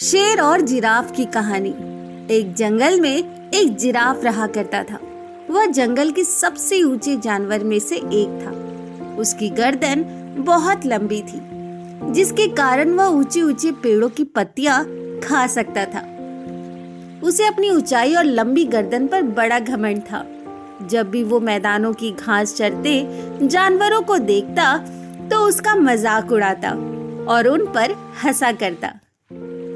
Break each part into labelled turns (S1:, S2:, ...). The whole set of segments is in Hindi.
S1: शेर और जिराफ की कहानी। एक जंगल में एक जिराफ रहा करता था। वह जंगल के सबसे ऊंचे जानवर में से एक था। उसकी गर्दन बहुत लंबी थी, जिसके कारण वह ऊंचे ऊंचे पेड़ों की पत्तियां खा सकता था। उसे अपनी ऊंचाई और लंबी गर्दन पर बड़ा घमंड था। जब भी वो मैदानों की घास चरते जानवरों को देखता तो उसका मजाक उड़ाता और उन पर हंसा करता।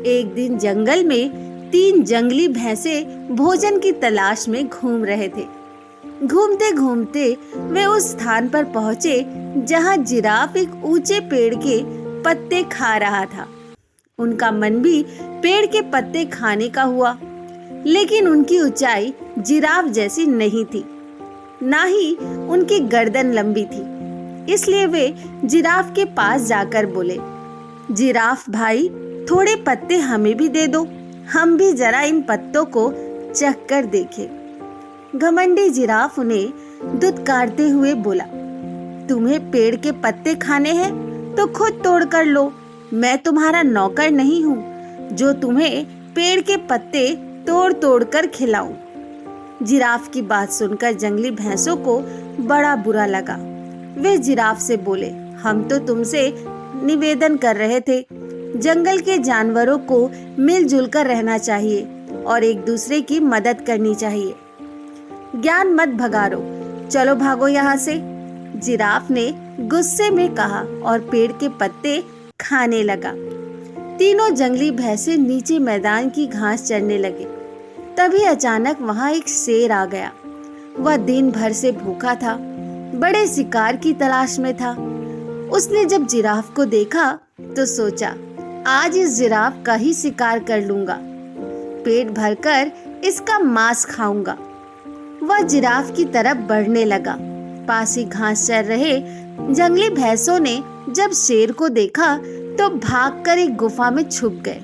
S1: एक दिन जंगल में 3 जंगली भैंसे भोजन की तलाश में घूम रहे थे। घूमते घूमते वे उस स्थान पर पहुंचे जहां जिराफ एक ऊंचे पेड़ के पत्ते खा रहा था। उनका मन भी पेड़ के पत्ते खाने का हुआ, लेकिन उनकी ऊंचाई जिराफ जैसी नहीं थी, ना ही उनकी गर्दन लंबी थी। इसलिए वे जिराफ के पास जाकर बोले, जिराफ भाई, थोड़े पत्ते हमें भी दे दो, हम भी जरा इन पत्तों को चख कर देखें। घमंडी जिराफ उन्हें दुत्कारते हुए बोला, तुम्हें पेड़ के पत्ते खाने हैं तो खुद तोड़ कर लो। मैं तुम्हारा नौकर नहीं हूँ जो तुम्हें पेड़ के पत्ते तोड़ तोड़ कर खिलाऊं। जिराफ की बात सुनकर जंगली भैंसों को बड़ा बुरा लगा। वे जिराफ से बोले, हम तो तुमसे निवेदन कर रहे थे, जंगल के जानवरों को मिलजुल कर रहना चाहिए और एक दूसरे की मदद करनी चाहिए। ज्ञान मत भगारो, चलो भागो यहाँ से, जिराफ ने गुस्से में कहा और पेड़ के पत्ते खाने लगा। तीनों जंगली भैंसे नीचे मैदान की घास चरने लगे। तभी अचानक वहां एक शेर आ गया। वह दिन भर से भूखा था, बड़े शिकार की तलाश में था। उसने जब जिराफ को देखा तो सोचा, आज इस जिराफ का ही शिकार कर लूंगा, पेट भरकर इसका मांस खाऊंगा। वह जिराफ की तरफ बढ़ने लगा। पास ही घास चर रहे जंगली भैंसों ने जब शेर को देखा तो भागकर एक गुफा में छुप गए।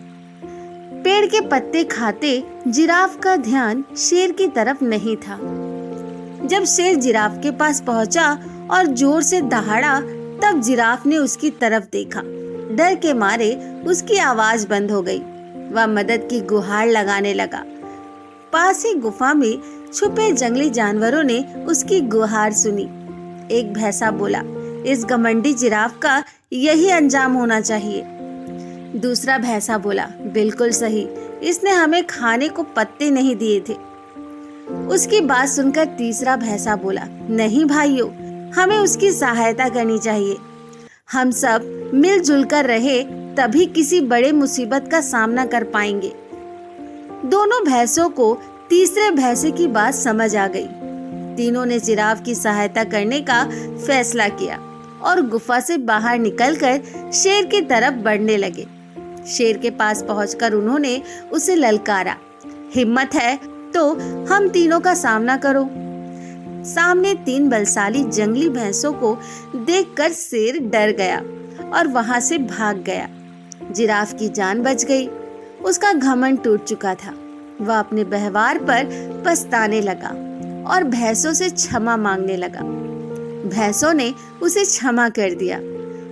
S1: पेड़ के पत्ते खाते जिराफ का ध्यान शेर की तरफ नहीं था। जब शेर जिराफ के पास पहुंचा और जोर से दहाड़ा, तब जिराफ ने उसकी तरफ देखा। डर के मारे उसकी आवाज बंद हो गई। वह मदद की गुहार लगाने लगा। पास ही गुफा में छुपे जंगली जानवरों ने उसकी गुहार सुनी। एक भैंसा बोला, इस घमंडी जिराफ का यही अंजाम होना चाहिए। दूसरा भैंसा बोला, बिल्कुल सही, इसने हमें खाने को पत्ते नहीं दिए थे। उसकी बात सुनकर तीसरा भैंसा बोला, नहीं भाइयों, हमें उसकी सहायता करनी चाहिए। हम सब मिलजुल कर रहे तभी किसी बड़े मुसीबत का सामना कर पाएंगे। दोनों भैंसों को तीसरे भैंसे की बात समझ आ गई। तीनों ने जिराफ की सहायता करने का फैसला किया और गुफा से बाहर निकलकर शेर की तरफ बढ़ने लगे। शेर के पास पहुंचकर उन्होंने उसे ललकारा, हिम्मत है तो हम तीनों का सामना करो। सामने 3 बलशाली जंगली भैंसों को देखकर शेर डर गया और वहां से भाग गया। जिराफ की जान बच गई। उसका घमंड टूट चुका था। वह अपने व्यवहार पर पछताने लगा और भैंसों से क्षमा मांगने लगा। भैंसों ने उसे क्षमा कर दिया।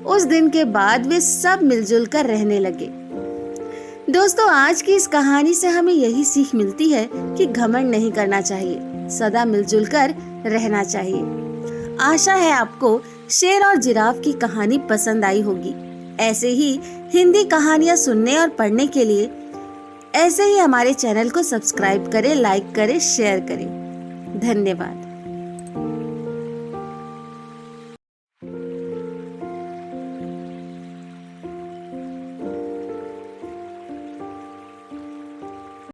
S1: उस दिन के बाद वे सब मिलजुल कर रहने लगे। दोस्तों, आज की इस कहानी से हमें यही सीख मिलती है कि घमंड नहीं करना चाहिए, सदा मिलजुल कर रहना चाहिए। आशा है आपको शेर और जिराफ की कहानी पसंद आई होगी। ऐसे ही हिंदी कहानियां सुनने और पढ़ने के लिए ऐसे ही हमारे चैनल को सब्सक्राइब करें, लाइक करें, शेयर करें। धन्यवाद।